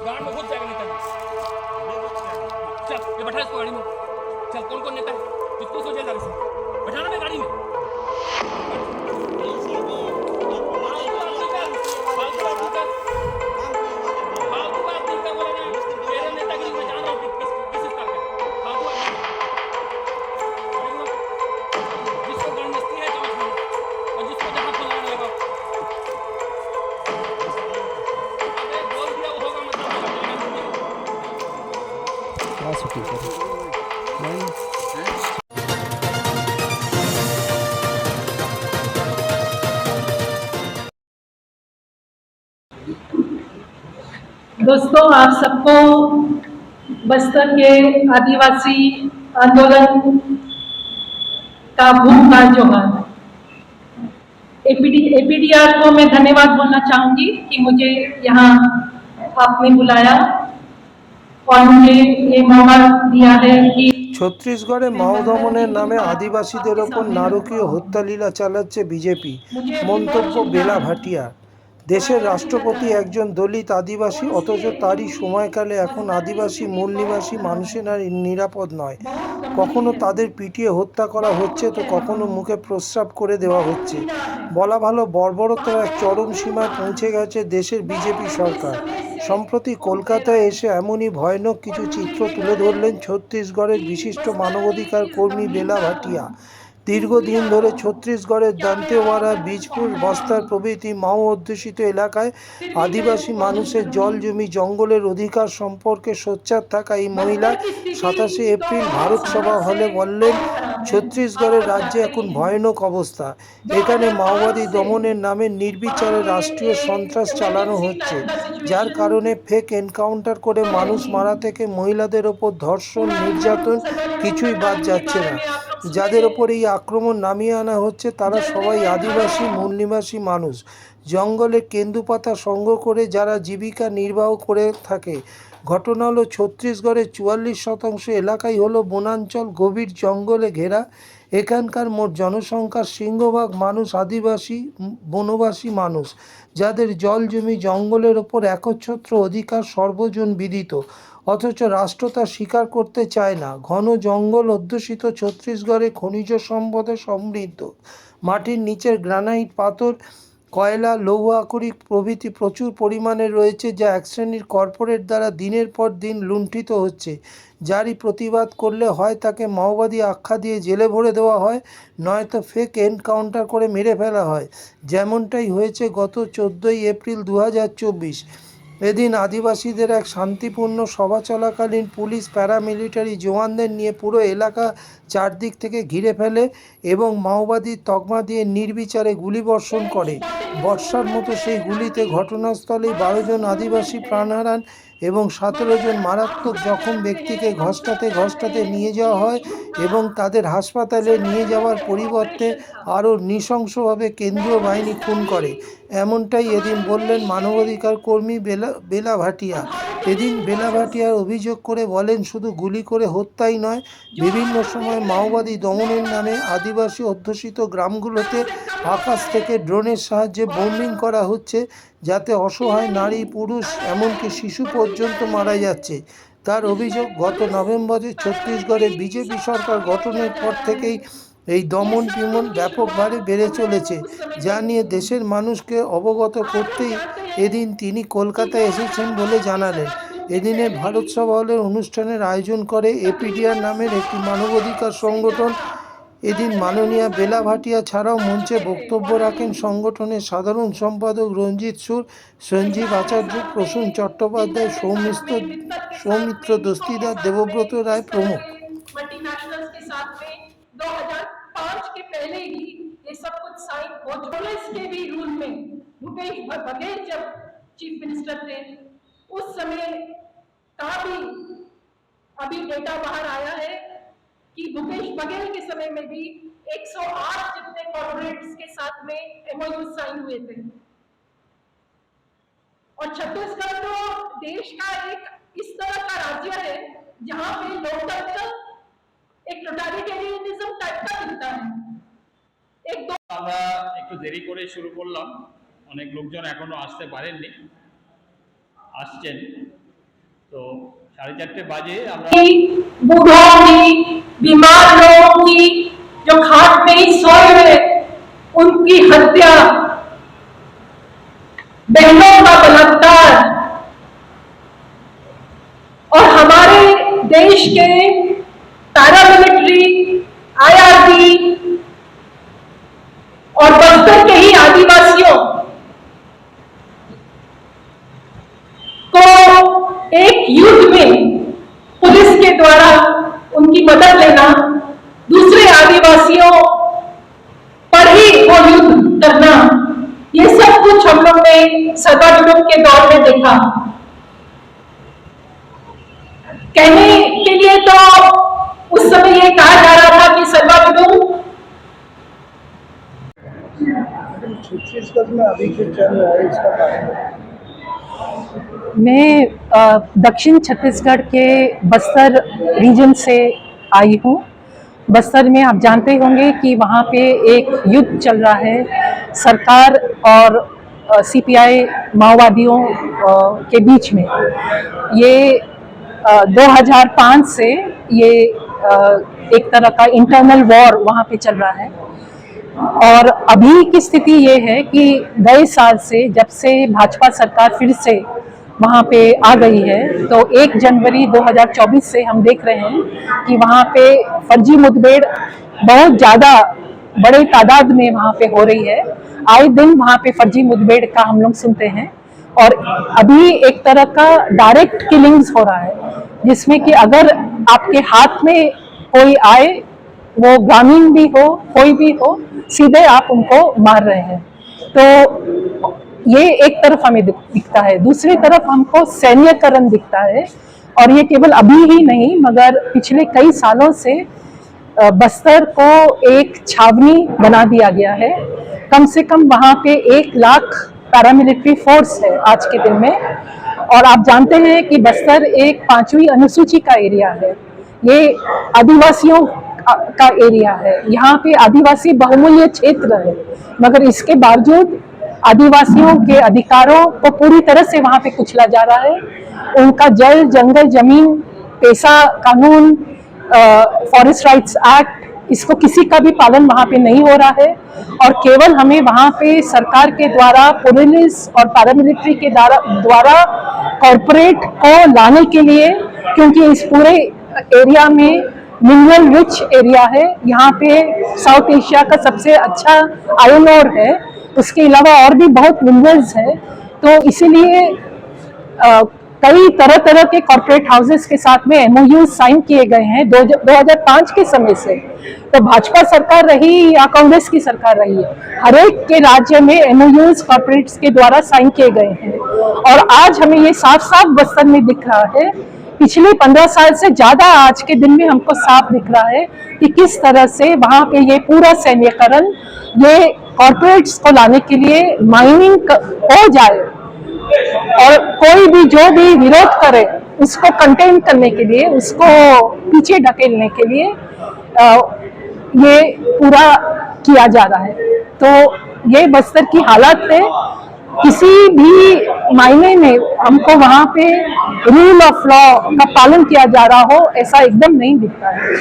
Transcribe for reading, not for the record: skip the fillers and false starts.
गांव में घुस जाएगा नेता। चल ये बैठा इसको गाड़ी में। चल कौन कौन नेता है किसको सो जेल से बैठाना मैं गाड़ी में। फालतू बात नहीं कर बोला ना तेरे नेतागिरी में जान रहा हूँ किस स्तर का फालतू बात नहीं जिसको गणमस्ती है चलो छोड़ो और जिसको जहाँ फोन लगाने लगा अबे बोल दिया वो होगा मतलब क्या शूटिंग कर नहीं दोस्तों, आप सबको बस्तर के आदिवासी आंदोलन का भूतकाल जोहार। एपीडीआर को मैं धन्यवाद बोलना चाहूंगी कि मुझे यहाँ आपने बुलाया और मुझे ये मौका दिया है कि ছত্তিশগড়ে মাও দমনের নামে আদিবাসীদের ওপর নারকীয় হত্যালীলা চালাচ্ছে বিজেপি, মন্তব্য বেলা ভাটিয়া। দেশের রাষ্ট্রপতি একজন দলিত আদিবাসী, অথচ তারই সময়কালে এখন আদিবাসী মূল নিবাসী মানুষেরা নিরাপদ নয়। কখনো তাদের পিটিয়ে হত্যা করা হচ্ছে তো কখনো মুখে প্রস্রাব করে দেওয়া হচ্ছে। বলা ভালো, বর্বরতার এক চরম সীমায় পৌঁছে গেছে দেশের বিজেপি সরকার। সম্প্রতি কলকাতায় এসে এমনই ভয়ানক কিছু চিত্র তুলে ধরলেন ছত্তিশগড়ের বিশিষ্ট মানবাধিকার কর্মী বেলা ভাটিয়া। দীর্ঘদিন ধরে ছত্তিশগড়ের দান্তেওয়াড়া, বীজপুর, বস্তার প্রভৃতি মাও অধ্যুষিত এলাকায় আদিবাসী মানুষের জল, জমি, জঙ্গলের অধিকার সম্পর্কে সোচ্চার থাকা এই মহিলা 27শে এপ্রিল ভারত সভা হলে বললেন, ছত্তিশগড়ের রাজ্যে এখন ভয়ানক অবস্থা। এখানে মাওবাদী দমনের নামে নির্বিচারে রাষ্ট্রীয় সন্ত্রাস চালানো হচ্ছে, যার কারণে ফেক এনকাউন্টার করে মানুষ মারা থেকে মহিলাদের ওপর ধর্ষণ, নির্যাতন কিছুই বাদ যাচ্ছে না। যাদের ওপর এই আক্রমণ নামিয়ে আনা হচ্ছে তারা সবাই আদিবাসী মূল নিবাসী মানুষ। জঙ্গলে কেন্দুপাতা সংগ্রহ করে যারা জীবিকা নির্বাহ করে থাকে। ঘটনা হলো, ছত্তিশগড়ের 44% এলাকাই হলো বনাঞ্চল, গভীর জঙ্গলে ঘেরা। এখানকার মোট জনসংখ্যার সিংহভাগ মানুষ আদিবাসী বনবাসী মানুষ, যাদের জল, জমি, জঙ্গলের ওপর একচ্ছত্র অধিকার সর্বজন বিদিত, অথচ রাষ্ট্র তা স্বীকার করতে চায় না। ঘন জঙ্গল অধ্যুষিত ছত্তিশগড়ে খনিজ সম্পদে সমৃদ্ধ। মাটির নিচের গ্রানাইট, পাথর, কয়লা, লৌহ আকরিক প্রভৃতি প্রচুর পরিমাণে রয়েছে, যা এক শ্রেণীর কর্পোরেট দ্বারা দিনের পর দিন লুণ্ঠিত হচ্ছে। যারই প্রতিবাদ করলে হয় তাকে মাওবাদী আখ্যা দিয়ে জেলে ভরে দেওয়া হয়, নয়তো ফেক এনকাউন্টার করে মেরে ফেলা হয়, যেমনটাই হয়েছে গত 14ই এপ্রিল 2024। এদিন আদিবাসীদের এক শান্তিপূর্ণ সভা চলাকালীন পুলিশ প্যারামিলিটারি জওয়ানদের নিয়ে পুরো এলাকা চারদিক থেকে ঘিরে ফেলে এবং মাওবাদীর তকমা দিয়ে নির্বিচারে গুলিবর্ষণ করে। বর্ষার মতো সেই গুলিতে ঘটনাস্থলেই 12 জন আদিবাসী প্রাণ হারান এবং 17 জন মারাত্মক জখম ব্যক্তিকে ঘষ্টাতে নিয়ে যাওয়া হয় এবং তাদের হাসপাতালে নিয়ে যাওয়ার পরিবর্তে আরও নৃশংসভাবে কেন্দ্রীয় বাহিনী খুন করে। এমনটাই এদিন বললেন মানবাধিকার কর্মী বেলা ভাটিয়া। এদিন বেলা ভাটিয়ার অভিযোগ করে বলেন, শুধু গুলি করে হত্যাই নয়, বিভিন্ন সময় মাওবাদী দমনের নামে আদিবাসী অধ্যুষিত গ্রামগুলোতে আকাশ থেকে ড্রোনের সাহায্যে বোম্বিং করা হচ্ছে, যাতে অসহায় নারী, পুরুষ, এমনকি শিশু পর্যন্ত মারা যাচ্ছে। তার অভিযোগ, গত নভেম্বরে ছত্তিশগড়ে বিজেপি সরকার গঠনের পর থেকেই এই দমন পীড়ন ব্যাপকভাবে বেড়ে চলেছে, যা নিয়ে দেশের মানুষকে অবগত করতেই এদিন তিনি কলকাতায় এসেছেন বলে জানালেন। এদিনের ভারত সভা হলের অনুষ্ঠানের আয়োজন করে এপিডিআর নামের একটি মানবাধিকার সংগঠন। এদিন মাননীয়া বেলা ভাটিয়া ছাড়াও মঞ্চে বক্তব্য রাখেন সংগঠনের সাধারণ সম্পাদক রঞ্জিত সুর, সঞ্জীব আচার্য, প্রসূন চট্টোপাধ্যায়, সৌমিত্র দস্তিদার, দেবব্রত রায় প্রমুখ। मल्टीनेशनल्स के साथ में 2005 के पहले ही ये सब कुछ साइन हो चुका के भी रूल में भूपेश बघेल जब चीफ मिनिस्टर थे उस समय का भी अभी डेटा बाहर आया है कि भूपेश बघेल के समय में भी 108 जितने कॉर्पोरेट्स के साथ में एमओयू साइन हुए थे। और छत्तीसगढ़ तो देश का एक इस तरह का राज्य है जहां पे लोकतंत्र एक टोटालिटेरियनिज्म टाइप का दिखता है। আমরা একটু দেরি করে শুরু করলাম, অনেক লোকজন এখনো আসতে পারেননি, আসছেন। তো 4:30 বাজে আমরা की, बूढ़ों की, बीमार लोगों की जो खाट में ही सोए हुए उनकी हत्या, बहनों का बलात्कार और हमारे देश के पैरामिलिट्री, आईआरबी और बस्तर के ही आदिवासियों को एक युद्ध में पुलिस के द्वारा उनकी मदद लेना, दूसरे आदिवासियों पर ही वो युद्ध करना, ये सब कुछ हम लोग ने सर्वाधिकार के दौर में देखा। कहने के लिए तो उस समय ये कहा जा रहा था कि सर्वाधिकार छत्तीसगढ़ में अभी जो चल रहा है इसका कारण मैं दक्षिण छत्तीसगढ़ के बस्तर रीजन से आई हूँ। बस्तर में आप जानते होंगे कि वहाँ पे एक युद्ध चल रहा है सरकार और सीपीआई माओवादियों के बीच में। ये 2005 से ये एक तरह का इंटरनल वॉर वहाँ पे चल रहा है। और अभी की स्थिति ये है कि गए साल से जब से भाजपा सरकार फिर से वहाँ पे आ गई है तो 1 जनवरी 2024 से हम देख रहे हैं कि वहाँ पे फर्जी मुठभेड़ बहुत ज़्यादा बड़े तादाद में वहाँ पे हो रही है। आए दिन वहाँ पे फर्जी मुठभेड़ का हम लोग सुनते हैं और अभी एक तरह का डायरेक्ट किलिंग्स हो रहा है जिसमें कि अगर आपके हाथ में कोई आए, वो ग्रामीण भी हो कोई भी हो, सीधे आप उनको मार रहे हैं। तो ये एक तरफ हमें दिखता है, दूसरी तरफ हमको सैन्यकरण दिखता है। और ये केवल अभी ही नहीं मगर पिछले कई सालों से बस्तर को एक छावनी बना दिया गया है। कम से कम वहाँ पे 1 लाख पैरामिलिट्री फोर्स है आज के दिन में। और आप जानते हैं कि बस्तर एक 5वीं अनुसूची का एरिया है, ये आदिवासियों का एरिया है, यहाँ पे आदिवासी बहुमूल्य क्षेत्र है, मगर इसके बावजूद आदिवासियों के अधिकारों को पूरी तरह से वहाँ पे कुचला जा रहा है। उनका जल, जंगल, जमीन, पेशा कानून, फॉरेस्ट राइट्स एक्ट, इसको किसी का भी पालन वहाँ पे नहीं हो रहा है। और केवल हमें वहाँ पे सरकार के द्वारा, पुलिस और पैरामिलिट्री के द्वारा कॉरपोरेट को लाने के लिए, क्योंकि इस पूरे एरिया में मिनरल रिच एरिया है, यहाँ पे साउथ एशिया का सबसे अच्छा आयरन ओर है, उसके अलावा और भी बहुत मिनरल्स है। तो इसीलिए कई तरह तरह के कॉर्पोरेट हाउसेस के साथ में MOU साइन किए गए हैं 2005 के समय से। तो भाजपा सरकार रही या कांग्रेस की सरकार रही है, हर एक के राज्य में MOUs कॉर्पोरेट्स के द्वारा साइन किए गए हैं। और आज हमें ये साफ साफ बस्तर में दिख रहा है, पिछले 15 साल से ज्यादा आज के दिन में हमको साफ दिख रहा है कि किस तरह से वहाँ पे ये पूरा सैन्यकरण, ये कॉर्पोरेट्स को लाने के लिए माइनिंग हो जाए और कोई भी जो भी विरोध करे उसको कंटेन करने के लिए, उसको पीछे ढकेलने के लिए ये पूरा किया जा रहा है। तो ये बस्तर की हालत है। किसी भी मायने में हमको वहाँ पे रूल ऑफ लॉ का पालन किया जा रहा हो ऐसा एकदम नहीं दिखता है।